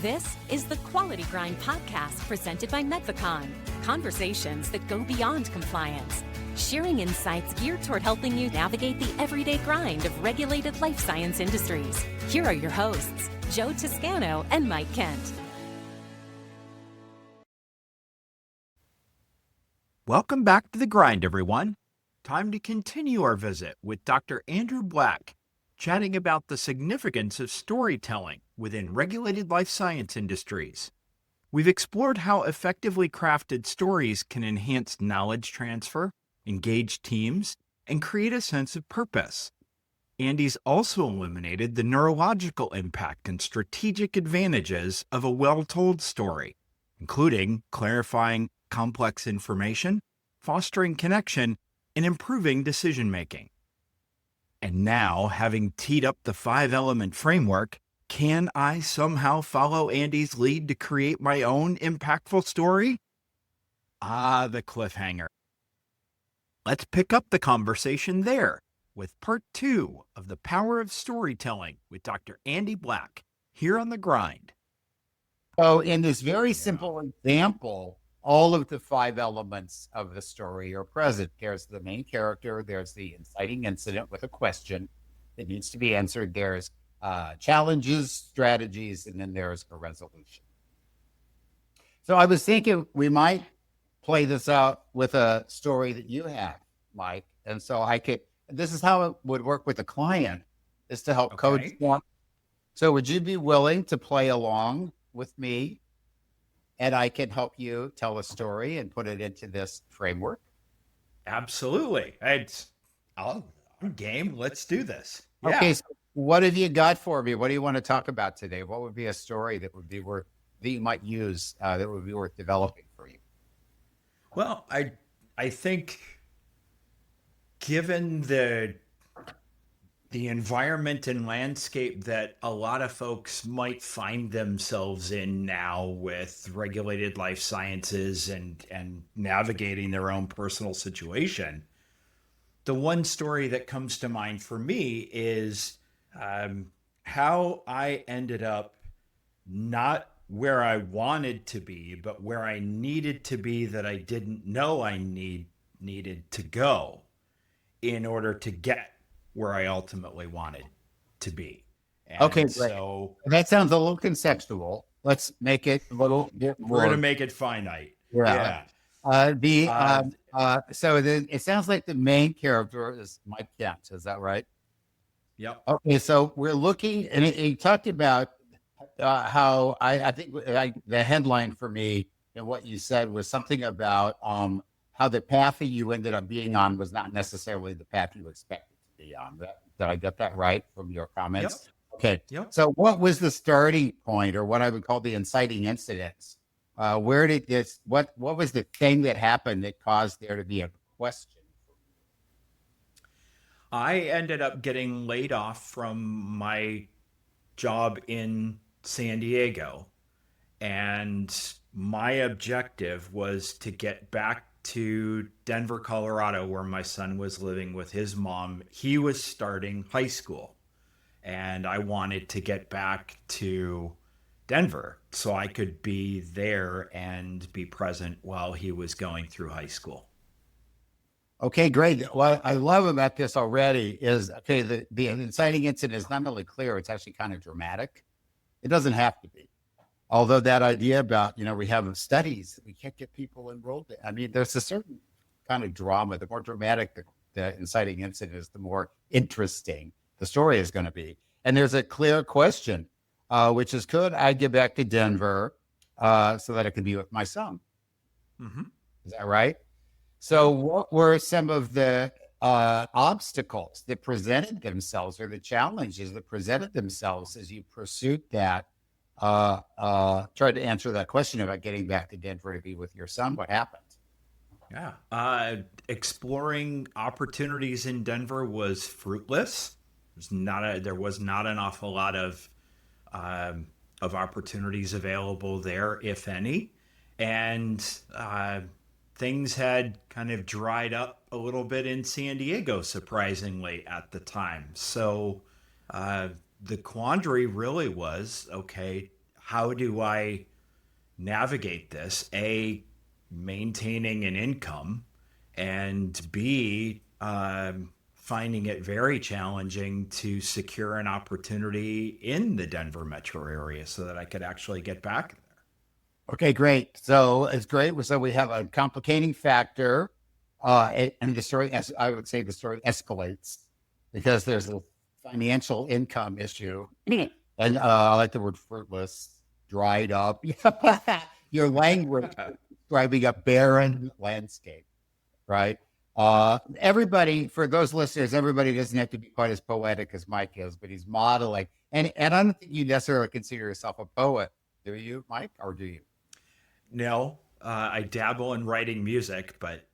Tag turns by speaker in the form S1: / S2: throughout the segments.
S1: This is the Quality Grind podcast presented by Medvacon. Conversations that go beyond compliance. Sharing insights geared toward helping you navigate the everyday grind of regulated life science industries. Here are your hosts, Joe Toscano and Mike Kent.
S2: Welcome back to The Grind, everyone. Time to continue our visit with Dr. Andrew Black, chatting about the significance of storytelling within regulated life science industries. We've explored how effectively crafted stories can enhance knowledge transfer, engage teams, and create a sense of purpose. Andy's also illuminated the neurological impact and strategic advantages of a well-told story, including clarifying complex information, fostering connection, and improving decision-making. And now, having teed up the 5-element framework, can I somehow follow Andy's lead to create my own impactful story? Ah, the cliffhanger. Let's pick up the conversation there with part 2 of The Power of Storytelling with Dr. Andy Black, here on The Grind.
S3: So in this very simple example, all of the 5 elements of the story are present. There's the main character, there's the inciting incident with a question that needs to be answered, there's challenges, strategies, and then there's a resolution. So I was thinking we might play this out with a story that you have, Mike. And so this is how it would work with a client, is to help coach one. So would you be willing to play along with me? And I can help you tell a story and put it into this framework.
S2: Absolutely. I'm game. Let's do this. Yeah.
S3: Okay. So what have you got for me? What do you want to talk about today? What would be a story that would be worth that you might use that would be worth developing for you?
S2: Well, I think given the environment and landscape that a lot of folks might find themselves in now with regulated life sciences and navigating their own personal situation, the one story that comes to mind for me is how I ended up not where I wanted to be, but where I needed to be that I didn't know I needed to go in order to get where I ultimately wanted to be. And
S3: okay,
S2: so
S3: that sounds a little conceptual. Let's make it a little bit more.
S2: We're going to make it finite.
S3: Yeah. So then it sounds like the main character is Mike Kent. Is that right?
S2: Yep.
S3: Okay, so we're looking, and he talked about how I think the headline for me and what you said was something about how the path that you ended up being on was not necessarily the path you expected to be on. Did I get that right from your comments?
S2: Yep.
S3: Okay.
S2: Yep.
S3: So what was the starting point, or what I would call the inciting incidents? Where did this? What was the thing that happened that caused there to be a question?
S2: I ended up getting laid off from my job in San Diego, and my objective was to get back to Denver, Colorado, where my son was living with his mom. He was starting high school, and I wanted to get back to Denver so I could be there and be present while he was going through high school.
S3: Okay, great. What I love about this already is, okay, the inciting incident is not only clear, it's actually kind of dramatic. It doesn't have to be. Although that idea about, we have studies, we can't get people enrolled. I mean, there's a certain kind of drama. The more dramatic the inciting incident is, the more interesting the story is going to be. And there's a clear question, which is, could I get back to Denver so that I could be with my son?
S2: Mm-hmm.
S3: Is that right? So what were some of the obstacles that presented themselves, or the challenges that presented themselves as you pursued that, tried to answer that question about getting back to Denver to be with your son? What happened?
S2: Yeah. Exploring opportunities in Denver was fruitless. There was not an awful lot of opportunities available there, if any. And things had kind of dried up a little bit in San Diego, surprisingly, at the time. So the quandary really was, okay, how do I navigate this? A, maintaining an income, and B, finding it very challenging to secure an opportunity in the Denver metro area so that I could actually get back there.
S3: Okay, great. So it's great. So we have a complicating factor, and the story, as I would say, the story escalates because there's a financial income issue, and I like the word fruitless, dried up. Your language describing a barren landscape, right? Everybody, for those listeners, everybody doesn't have to be quite as poetic as Mike is, but he's modeling, and I don't think you necessarily consider yourself a poet, do you, Mike, or do you?
S2: No, I dabble in writing music, but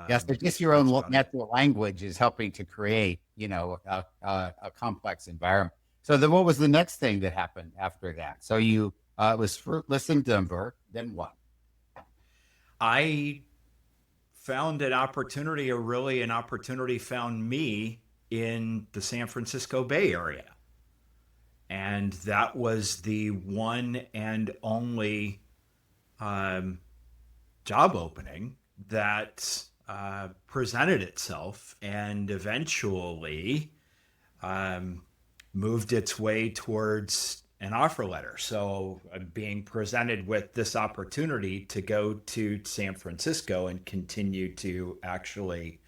S3: yes, but just your own natural language is helping to create, a complex environment. So then, what was the next thing that happened after that? So you was fruitless in Denver. Then what?
S2: I found an opportunity, or really an opportunity found me in the San Francisco Bay Area, and that was the one and only job opening that presented itself and eventually moved its way towards an offer letter. So I'm being presented with this opportunity to go to San Francisco and continue to actually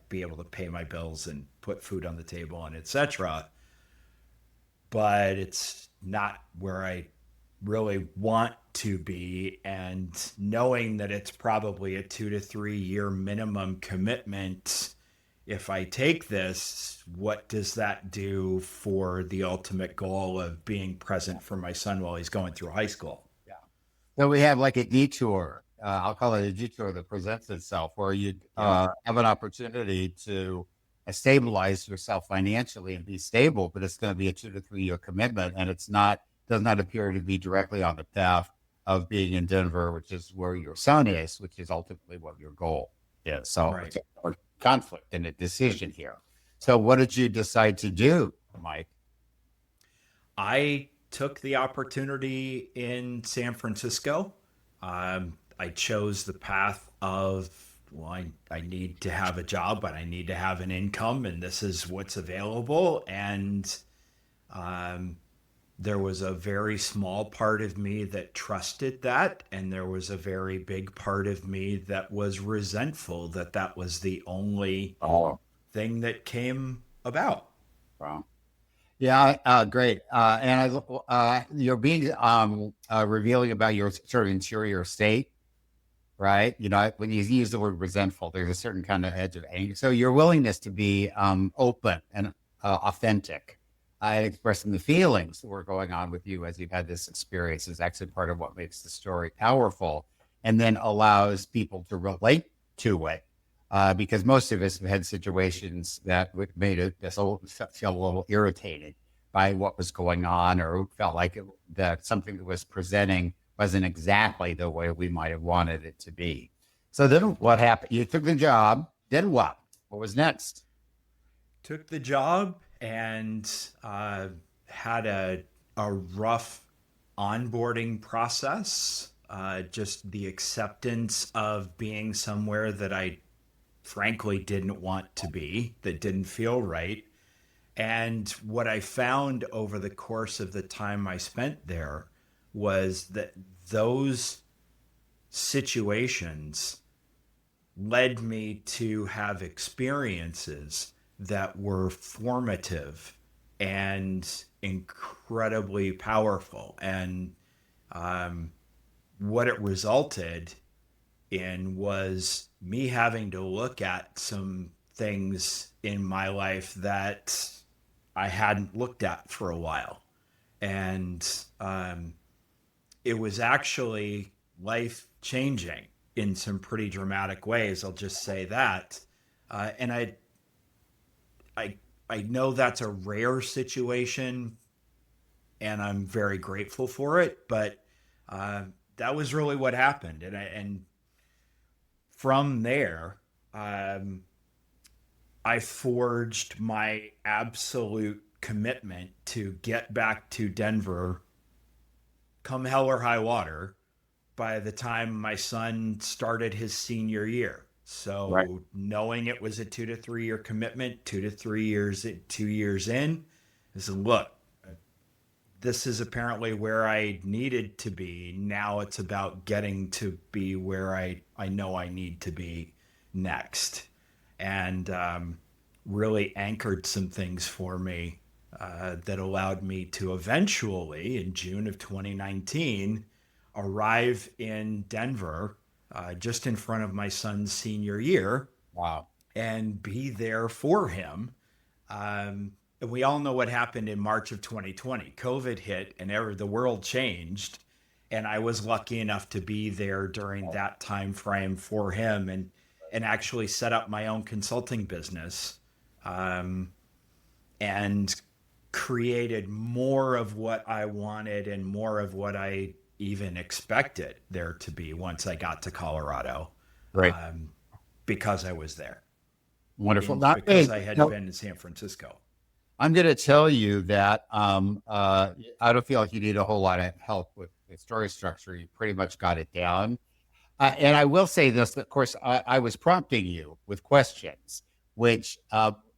S2: be able to pay my bills and put food on the table and etc. But it's not where I really want to be, and knowing that it's probably a 2 to 3 year minimum commitment. If I take this, what does that do for the ultimate goal of being present for my son while he's going through high school?
S3: Yeah. So we have like a detour. I'll call it a detour that presents itself, where you have an opportunity to stabilize yourself financially and be stable, but it's going to be a 2 to 3 year commitment, and does not appear to be directly on the path of being in Denver, which is where your son is, which is ultimately what your goal is. So
S2: right.
S3: It's a conflict and a decision here. So what did you decide to do, Mike?
S2: I took the opportunity in San Francisco. I chose the path of, I need to have a job, but I need to have an income, and this is what's available. And there was a very small part of me that trusted that, and there was a very big part of me that was resentful that that was the only thing that came about.
S3: Wow. Yeah, great. And you're being revealing about your sort of interior state, right? When you use the word resentful, there's a certain kind of edge of anger. So your willingness to be open and authentic, expressing the feelings that were going on with you as you've had this experience is actually part of what makes the story powerful, and then allows people to relate to it. Because most of us have had situations that made us feel a little irritated by what was going on, or felt like that something that was presenting wasn't exactly the way we might have wanted it to be. So then what happened? You took the job. Then what? What was next?
S2: Took the job and had a rough onboarding process. Just the acceptance of being somewhere that I frankly didn't want to be, that didn't feel right. And what I found over the course of the time I spent there was that those situations led me to have experiences that were formative and incredibly powerful. And what it resulted in was me having to look at some things in my life that I hadn't looked at for a while. And it was actually life changing in some pretty dramatic ways. I'll just say that. And I know that's a rare situation, and I'm very grateful for it, but that was really what happened. And from there, I forged my absolute commitment to get back to Denver come hell or high water by the time my son started his senior year. So
S3: Right.
S2: knowing it was a 2 to 3 year commitment, 2 years in, I said, look, this is apparently where I needed to be. Now it's about getting to be where I know I need to be next. And really anchored some things for me that allowed me to eventually, in June of 2019, arrive in Denver just in front of my son's senior year.
S3: Wow.
S2: And be there for him. And we all know what happened in March of 2020. COVID hit and the world changed. And I was lucky enough to be there during that time frame for him and actually set up my own consulting business and created more of what I wanted and more of what I even expected there to be once I got to Colorado.
S3: Right.
S2: Because I was there.
S3: Wonderful.
S2: Because I had been in San Francisco.
S3: I'm going to tell you that I don't feel like you need a whole lot of help with the story structure. You pretty much got it down. And I will say this, of course, I was prompting you with questions, which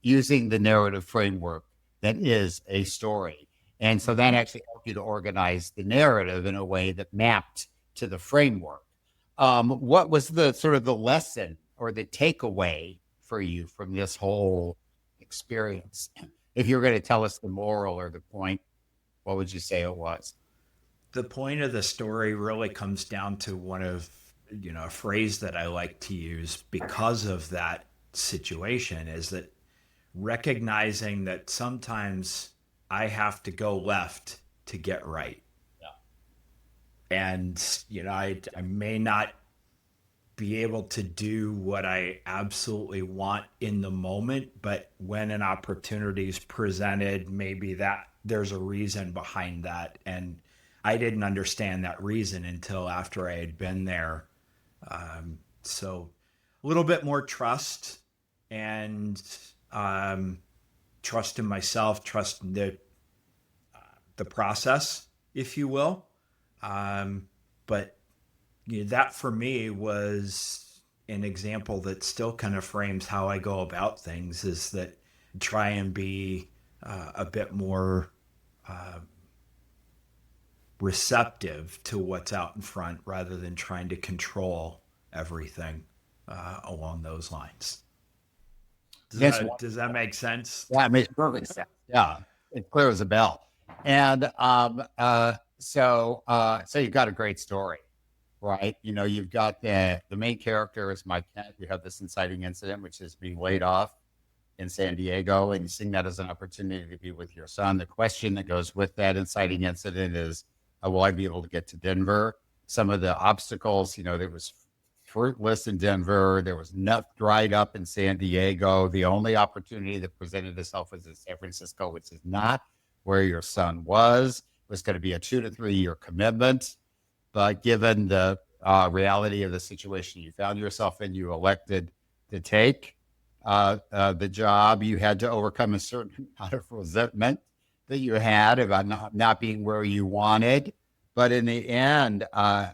S3: using the narrative framework that is a story. And so that actually helped you to organize the narrative in a way that mapped to the framework. What was the sort of the lesson or the takeaway for you from this whole experience? If you're going to tell us the moral or the point, what would you say it was?
S2: The point of the story really comes down to one of, a phrase that I like to use because of that situation is that recognizing that sometimes I have to go left to get right. Yeah. And, I may not be able to do what I absolutely want in the moment, but when an opportunity is presented, maybe that there's a reason behind that. And I didn't understand that reason until after I had been there. So a little bit more trust and trust in myself, trust in the process, if you will. But that for me was an example that still kind of frames how I go about things, is that try and be a bit more receptive to what's out in front rather than trying to control everything along those lines. Does that make sense?
S3: Yeah, it makes perfect sense. Yeah, it's clear as a bell. And so you've got a great story, right? You've got the main character is Mike Kent. You have this inciting incident, which is being laid off in San Diego, and you seeing that as an opportunity to be with your son. The question that goes with that inciting incident is, will I be able to get to Denver? Some of the obstacles, there was fruitless in Denver. There was enough dried up in San Diego. The only opportunity that presented itself was in San Francisco, which is not where your son was. It was going to be a 2 to 3 year commitment. But given the reality of the situation you found yourself in, you elected to take the job. You had to overcome a certain amount of resentment that you had about not being where you wanted. But in the end,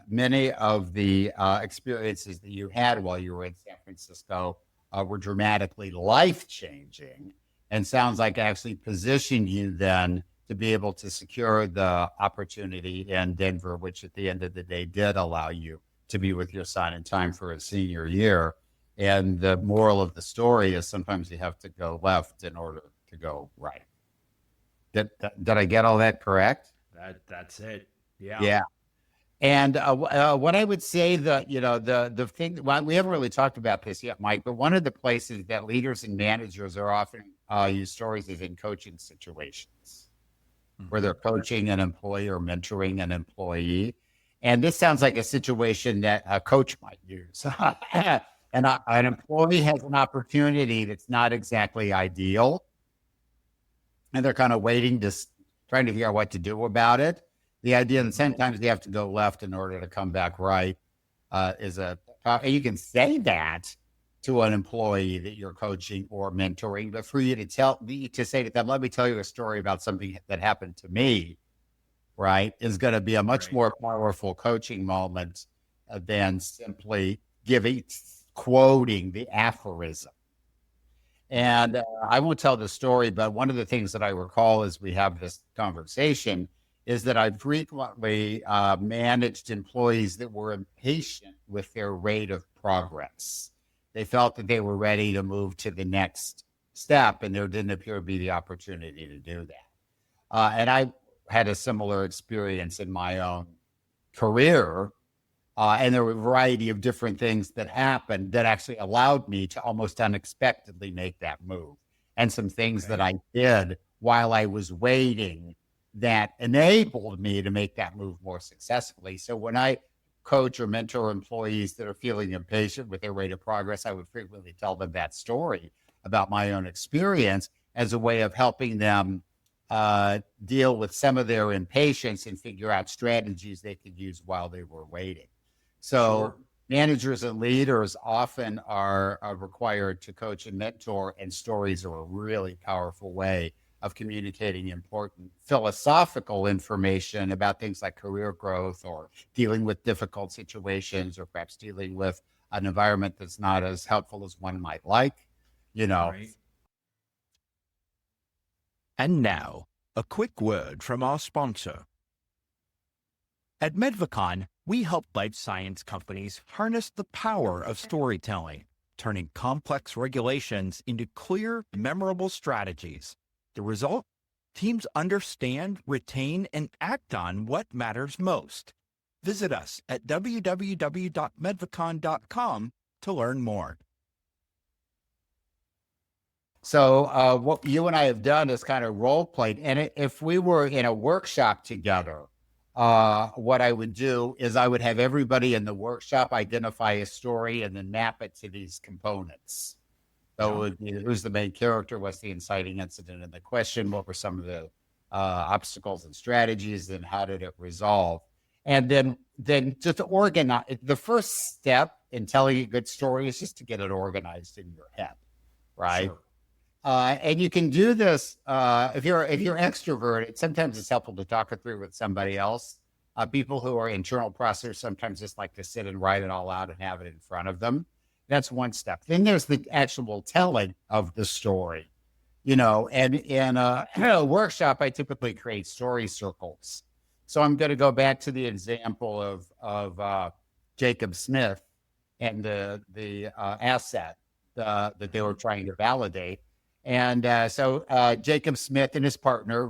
S3: many of the experiences that you had while you were in San Francisco were dramatically life-changing, and sounds like actually positioned you then to be able to secure the opportunity in Denver, which at the end of the day did allow you to be with your son in time for his senior year. And the moral of the story is sometimes you have to go left in order to go right. Did I get all that correct?
S2: That's it. Yeah.
S3: Yeah. And what I would say that, the thing, well, we haven't really talked about this yet, Mike, but one of the places that leaders and managers are often use stories is in coaching situations where they're coaching an employee or mentoring an employee. And this sounds like a situation that a coach might use. And an employee has an opportunity that's not exactly ideal. And they're kind of trying to figure out what to do about it. The idea that sometimes they have to go left in order to come back right is and you can say that to an employee that you're coaching or mentoring, but for you to say to them, let me tell you a story about something that happened to me right, is going to be a much more powerful coaching moment than simply quoting the aphorism. And I won't tell the story, but one of the things that I recall as we have this conversation is that I frequently managed employees that were impatient with their rate of progress. They felt that they were ready to move to the next step, and there didn't appear to be the opportunity to do that. And I had a similar experience in my own career. And there were a variety of different things that happened that actually allowed me to almost unexpectedly make that move. And some things that I did while I was waiting that enabled me to make that move more successfully. So when I coach or mentor employees that are feeling impatient with their rate of progress, I would frequently tell them that story about my own experience as a way of helping them deal with some of their impatience and figure out strategies they could use while they were waiting. So managers and leaders often are required to coach and mentor, and stories are a really powerful way of communicating important philosophical information about things like career growth or dealing with difficult situations, or perhaps dealing with an environment that's not as helpful as one might like, you know.
S2: Right. And now, a quick word from our sponsor. At Medvacon, we help life science companies harness the power of storytelling, turning complex regulations into clear, memorable strategies. The result? Teams understand, retain, and act on what matters most. Visit us at www.medvacon.com to learn more.
S3: So what you and I have done is kind of role played. And if we were in a workshop together, what I would do is I would have everybody in the workshop identify a story and then map it to these components. So it would be, who's the main character? What's the inciting incident in the question? What were some of the obstacles and strategies? And how did it resolve? And then just to organize. The first step in telling a good story is just to get it organized in your head, right? Sure. And you can do this if you're extroverted. Sometimes it's helpful to talk it through with somebody else. People who are internal processors sometimes just like to sit and write it all out and have it in front of them. That's one step. Then there's the actual telling of the story, you know. And in a workshop, I typically create story circles. So I'm going to go back to the example of Jacob Smith and the asset that they were trying to validate. And so Jacob Smith and his partner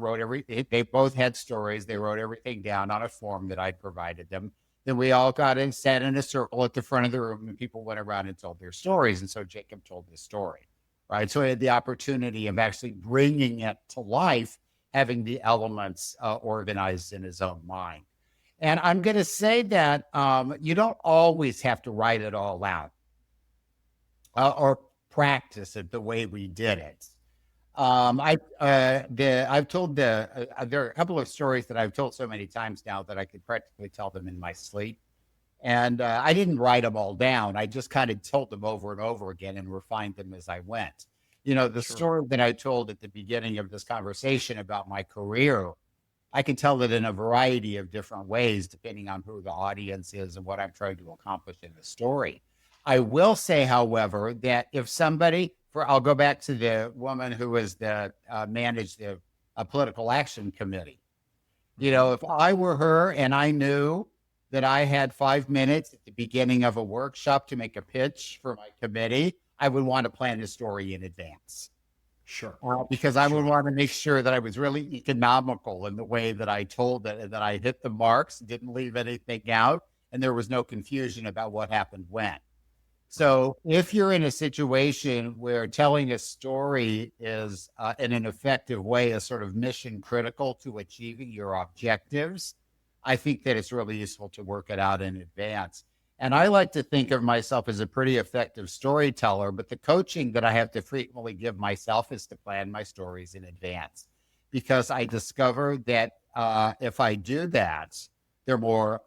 S3: they both had stories. They wrote everything down on a form that I provided them. Then we all got in, sat in a circle at the front of the room, and people went around and told their stories. And so Jacob told his story, right? So he had the opportunity of actually bringing it to life, having the elements organized in his own mind. And I'm going to say that you don't always have to write it all out or practice it the way we did it. I've told there are a couple of stories that I've told so many times now that I could practically tell them in my sleep. And I didn't write them all down. I just kind of told them over and over again and refined them as I went. You know, the story that I told at the beginning of this conversation about my career, I can tell it in a variety of different ways, depending on who the audience is and what I'm trying to accomplish in the story. I will say, however, that if somebody, I'll go back to the woman who was managed the political action committee. You know, if I were her and I knew that I had 5 minutes at the beginning of a workshop to make a pitch for my committee, I would want to plan the story in advance.
S2: Sure.
S3: Because I would want to make sure that I was really economical in the way that I told it, and that I hit the marks, didn't leave anything out, and there was no confusion about what happened when. So if you're in a situation where telling a story is in an effective way is sort of mission critical to achieving your objectives, I think that it's really useful to work it out in advance. And I like to think of myself as a pretty effective storyteller, but the coaching that I have to frequently give myself is to plan my stories in advance, because I discover that if I do that, they're more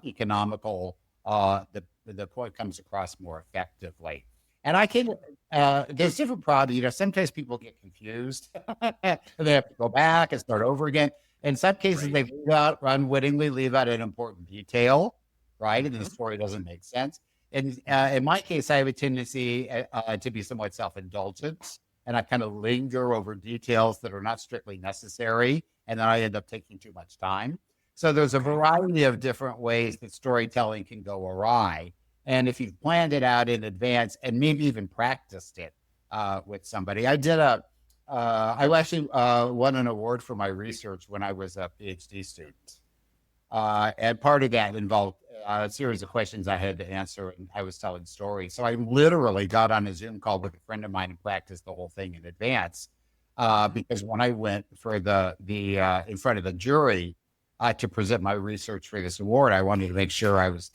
S3: economical. The point comes across more effectively. And I can There's different problems. Sometimes people get confused and they have to go back and start over again. In some cases, they unwittingly leave out an important detail, right? And the story doesn't make sense. And in my case, I have a tendency to be somewhat self-indulgent, and I kind of linger over details that are not strictly necessary, and then I end up taking too much time. So there's a variety of different ways that storytelling can go awry. And if you've planned it out in advance and maybe even practiced it with somebody, I actually won an award for my research when I was a PhD student. And part of that involved a series of questions I had to answer, and I was telling stories. So I literally got on a Zoom call with a friend of mine and practiced the whole thing in advance. Because when I went for the in front of the jury to present my research for this award, I wanted to make sure I was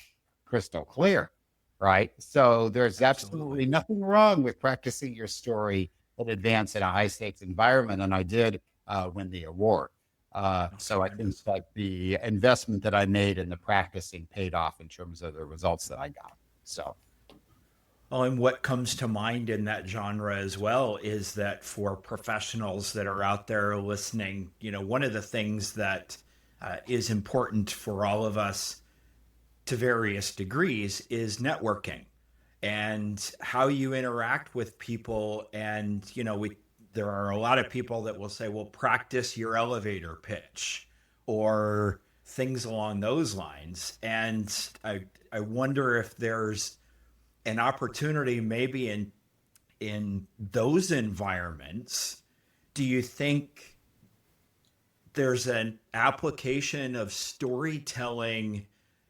S3: crystal clear, right? So there's absolutely nothing wrong with practicing your story in advance in a high stakes environment, and I did win the award. So I think like the investment that I made in the practicing paid off in terms of the results that I got. So.
S2: Well, and what comes to mind in that genre as well is that for professionals that are out there listening, one of the things that is important for all of us to various degrees is networking and how you interact with people. And, there are a lot of people that will say, well, practice your elevator pitch or things along those lines. And I wonder if there's an opportunity maybe in those environments. Do you think there's an application of storytelling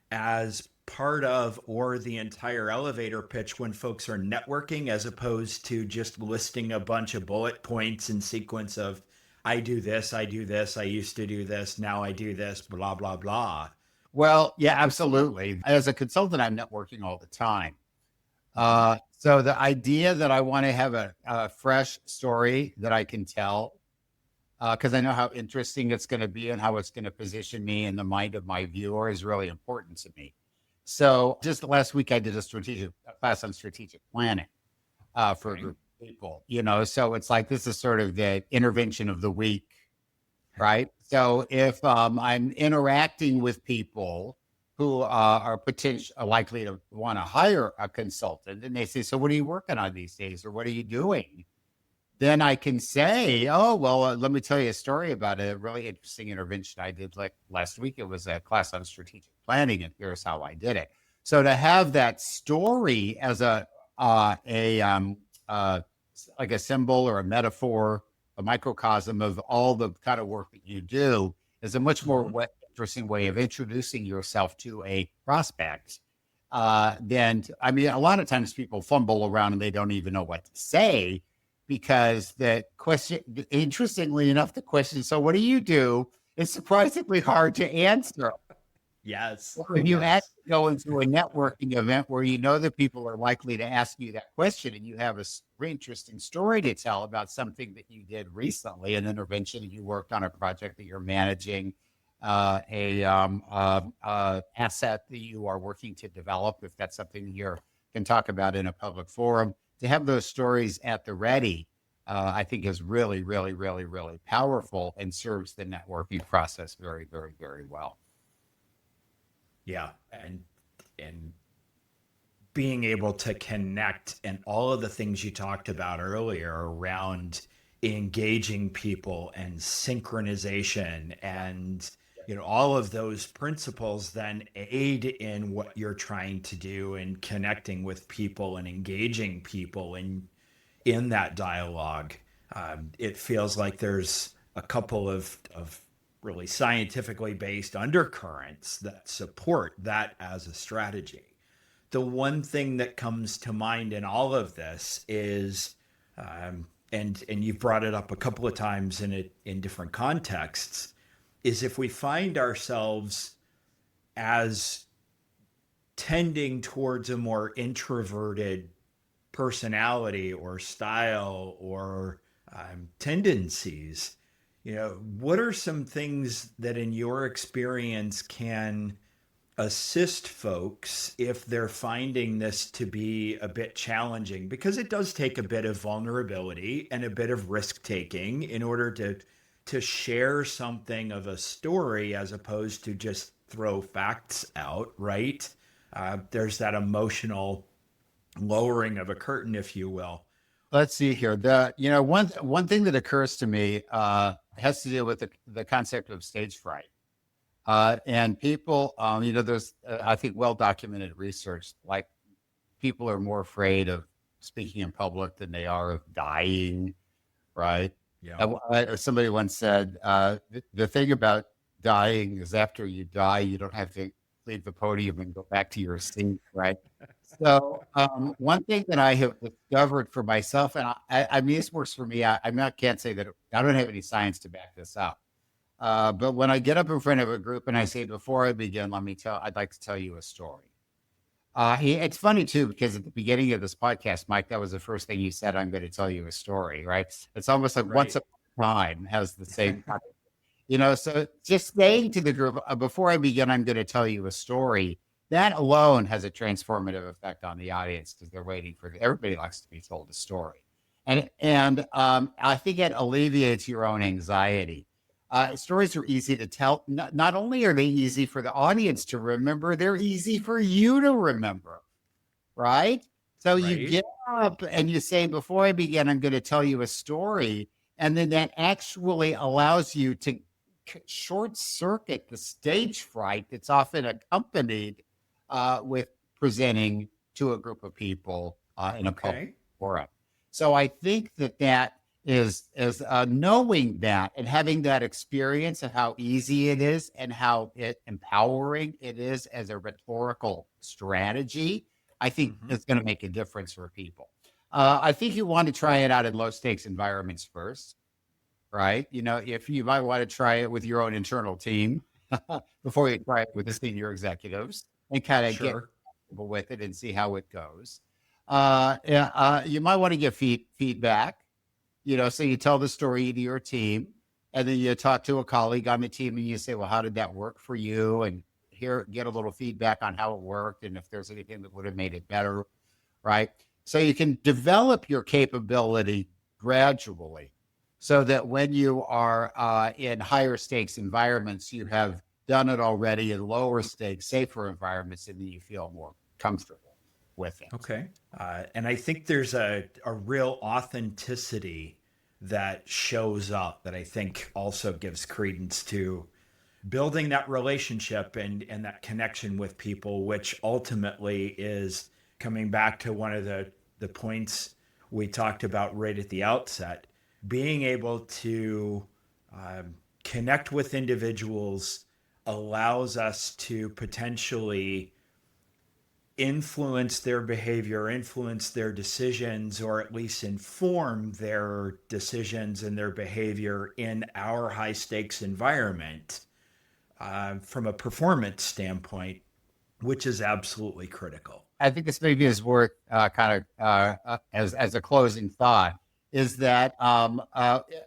S2: as part of or the entire elevator pitch when folks are networking, as opposed to just listing a bunch of bullet points in sequence of, I do this, I used to do this, now I do this, blah, blah, blah?
S3: Well, yeah, absolutely. As a consultant, I'm networking all the time. So the idea that I want to have a fresh story that I can tell, because I know how interesting it's going to be and how it's going to position me in the mind of my viewer is really important to me. So just last week, I did a class on strategic planning for a group of people, so it's like, this is sort of the intervention of the week, right? So if I'm interacting with people who are likely to want to hire a consultant, and they say, so what are you working on these days? Or what are you doing? Then I can say, oh, well, let me tell you a story about a really interesting intervention I did like last week. It was a class on strategic planning, and here's how I did it. So to have that story as like a symbol or a metaphor, a microcosm of all the kind of work that you do is a much more interesting way of introducing yourself to a prospect. A lot of times people fumble around and they don't even know what to say, because the question, interestingly enough, the question, so what do you do, is surprisingly hard to answer.
S2: Yes.
S3: If you have to go into a networking event where that people are likely to ask you that question, and you have a very interesting story to tell about something that you did recently, an intervention, you worked on a project that you're managing, asset that you are working to develop, if that's something you can talk about in a public forum, to have those stories at the ready, I think is really, really, really, really powerful and serves the networking process very, very, very well.
S2: Yeah. And being able to connect and all of the things you talked about earlier around engaging people and synchronization and all of those principles then aid in what you're trying to do and connecting with people and engaging people in that dialogue. It feels like there's a couple of really scientifically based undercurrents that support that as a strategy. The one thing that comes to mind in all of this is, and you've brought it up a couple of times in different contexts, is if we find ourselves as tending towards a more introverted personality or style or tendencies, what are some things that in your experience can assist folks if they're finding this to be a bit challenging, because it does take a bit of vulnerability and a bit of risk taking in order to share something of a story as opposed to just throw facts out, right? There's that emotional lowering of a curtain, if you will.
S3: Let's see here. One thing that occurs to me has to do with the concept of stage fright. And people, there's, I think, well-documented research, like people are more afraid of speaking in public than they are of dying, right?
S2: Yeah.
S3: Somebody once said, the thing about dying is after you die, you don't have to leave the podium and go back to your seat, right? So one thing that I have discovered for myself, and I mean, this works for me. Can't say that I don't have any science to back this up. But when I get up in front of a group and I say, before I begin, I'd like to tell you a story. It's funny too, because at the beginning of this podcast, Mike, that was the first thing you said, I'm going to tell you a story, right? It's almost like Once Upon a Time has the same, so just saying to the group, before I begin, I'm going to tell you a story. That alone has a transformative effect on the audience because they're waiting for everybody likes to be told a story. And I think it alleviates your own anxiety. Stories are easy to tell. Not only are they easy for the audience to remember, they're easy for you to remember, right? So you get up and you say, before I begin, I'm going to tell you a story. And then that actually allows you to short circuit the stage fright that's often accompanied with presenting to a group of people in a public forum. So I think that is knowing that and having that experience of how easy it is and how empowering it is as a rhetorical strategy, I think is going to make a difference for people. I think you want to try it out in low stakes environments first, right? If you might want to try it with your own internal team before you try it with the senior executives and kind of get comfortable with it and see how it goes. You might want to give feedback. So you tell the story to your team and then you talk to a colleague on the team and you say, well, how did that work for you? And get a little feedback on how it worked and if there's anything that would have made it better, right? So you can develop your capability gradually so that when you are in higher stakes environments, you have done it already in lower stakes, safer environments, and then you feel more comfortable with it.
S2: Okay. And I think there's a real authenticity that shows up that I think also gives credence to building that relationship and that connection with people, which ultimately is coming back to one of the points we talked about right at the outset, being able to connect with individuals allows us to potentially influence their behavior, influence their decisions, or at least inform their decisions and their behavior in our high stakes environment from a performance standpoint, which is absolutely critical.
S3: I think this maybe is worth as a closing thought is that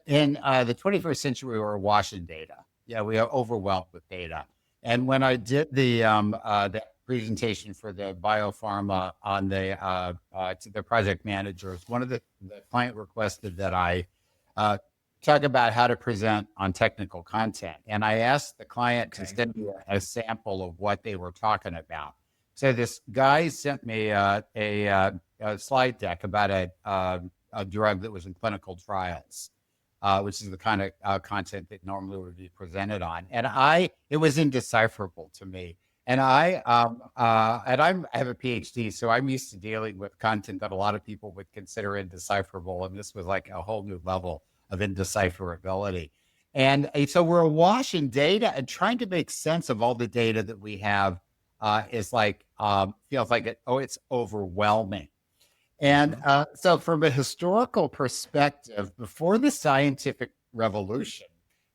S3: in the 21st century, we're awash in data. Yeah, we are overwhelmed with data. And when I did the presentation for the biopharma on to the project managers, one of the client requested that I talk about how to present on technical content. And I asked the client to send me a sample of what they were talking about. So this guy sent me a slide deck about a drug that was in clinical trials, which is the kind of content that normally would be presented on. And it was indecipherable to me. And I have a PhD, so I'm used to dealing with content that a lot of people would consider indecipherable. And this was like a whole new level of indecipherability. And so we're awash in data, and trying to make sense of all the data that we have is like, feels like it's overwhelming. And so from a historical perspective, before the scientific revolution,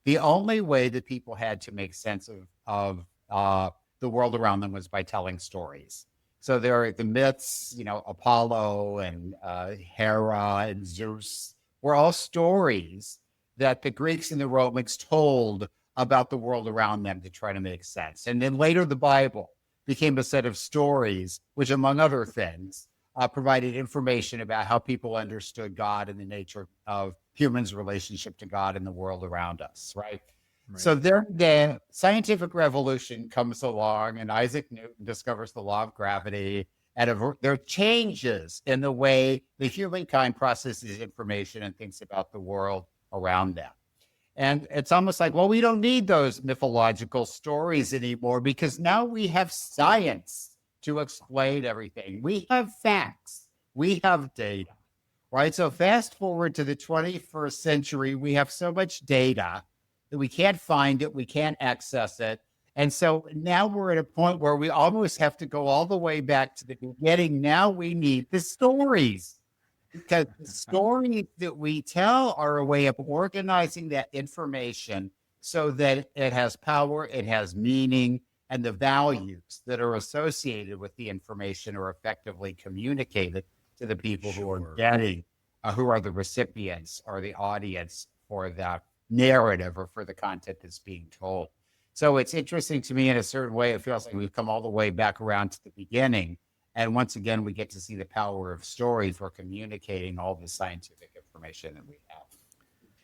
S3: the only way that people had to make sense of the world around them was by telling stories. So there are the myths, Apollo and Hera and Zeus were all stories that the Greeks and the Romans told about the world around them to try to make sense. And then later the Bible. became a set of stories, which, among other things, provided information about how people understood God and the nature of humans' relationship to God and the world around us, right? So the scientific revolution comes along, and Isaac Newton discovers the law of gravity, and there are changes in the way the humankind processes information and thinks about the world around them. And it's almost like, well, we don't need those mythological stories anymore because now we have science to explain everything. We have facts. We have data, right? So fast forward to the 21st century, we have so much data that we can't find it, we can't access it. And so now we're at a point where we almost have to go all the way back to the beginning. Now we need the stories, because the stories that we tell are a way of organizing that information so that it has power, it has meaning, and the values that are associated with the information are effectively communicated to the people who are getting, who are the recipients or the audience for that narrative or for the content that's being told. So it's interesting to me in a certain way. It feels like we've come all the way back around to the beginning. And once again, we get to see the power of stories for communicating all the scientific information that we have.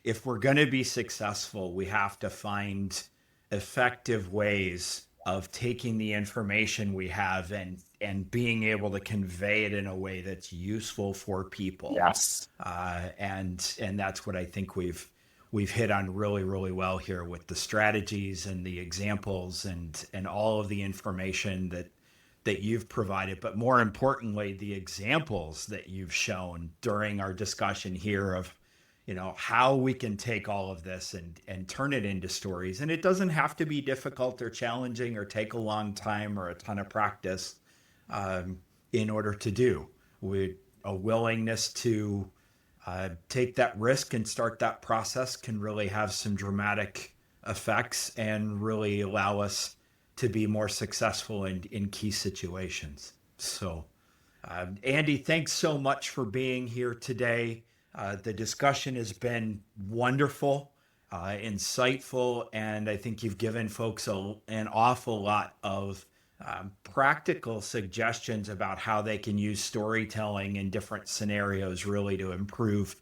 S2: If we're going to be successful, we have to find effective ways of taking the information we have and being able to convey it in a way that's useful for people.
S3: Yes.
S2: And that's what I think we've hit on really, really well here with the strategies and the examples and all of the information that you've provided, but more importantly, the examples that you've shown during our discussion here of, how we can take all of this and turn it into stories. And it doesn't have to be difficult or challenging or take a long time or a ton of practice in order to do. With a willingness to take that risk and start that process can really have some dramatic effects and really allow us to be more successful in key situations. So, Andy, thanks so much for being here today. The discussion has been wonderful, insightful, and I think you've given folks an awful lot of practical suggestions about how they can use storytelling in different scenarios really to improve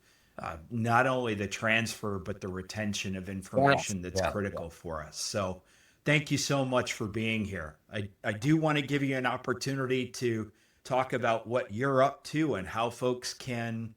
S2: not only the transfer, but the retention of information that's critical for us. So thank you so much for being here. I do want to give you an opportunity to talk about what you're up to and how folks can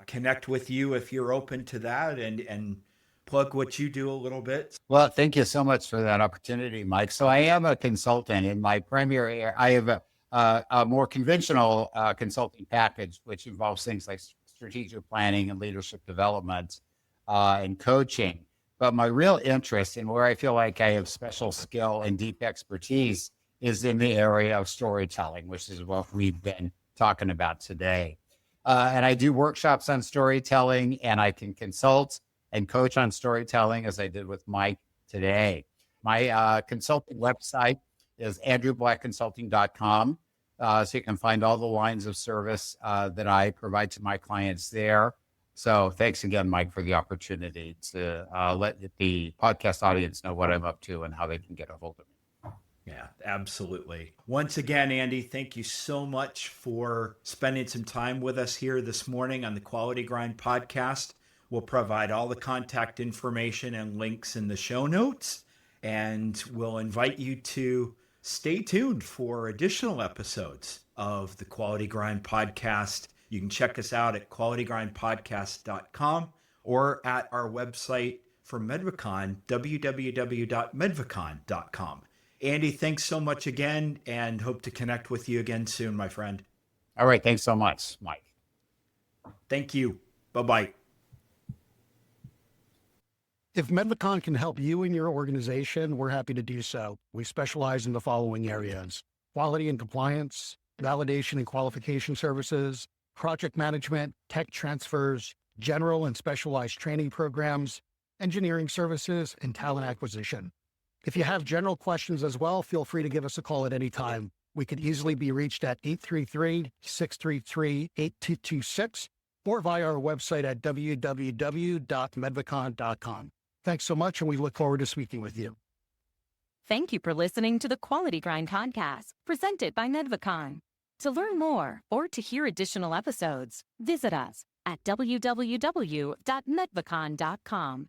S2: connect with you if you're open to that, and plug what you do a little bit.
S3: Well, thank you so much for that opportunity, Mike. So I am a consultant in my primary area. I have a more conventional consulting package, which involves things like strategic planning and leadership development and coaching. But my real interest and where I feel like I have special skill and deep expertise is in the area of storytelling, which is what we've been talking about today. And I do workshops on storytelling, and I can consult and coach on storytelling, as I did with Mike today. My consulting website is andrewblackconsulting.com. So you can find all the lines of service that I provide to my clients there. So thanks again, Mike, for the opportunity to let the podcast audience know what I'm up to and how they can get a hold of me.
S2: Yeah, absolutely. Once again, Andy, thank you so much for spending some time with us here this morning on the Quality Grind podcast. We'll provide all the contact information and links in the show notes, and we'll invite you to stay tuned for additional episodes of the Quality Grind podcast. You can check us out at qualitygrindpodcast.com or at our website for Medvacon, www.medvacon.com. Andy, thanks so much again, and hope to connect with you again soon, my friend.
S3: All right. Thanks so much, Mike.
S2: Thank you. Bye-bye.
S4: If Medvacon can help you and your organization, we're happy to do so. We specialize in the following areas: quality and compliance, validation and qualification services, project management, tech transfers, general and specialized training programs, engineering services, and talent acquisition. If you have general questions as well, feel free to give us a call at any time. We can easily be reached at 833-633-8226 or via our website at www.medvacon.com. Thanks so much, and we look forward to speaking with you.
S1: Thank you for listening to the Quality Grind podcast presented by Nedvacon. To learn more or to hear additional episodes, visit us at www.nedvacon.com.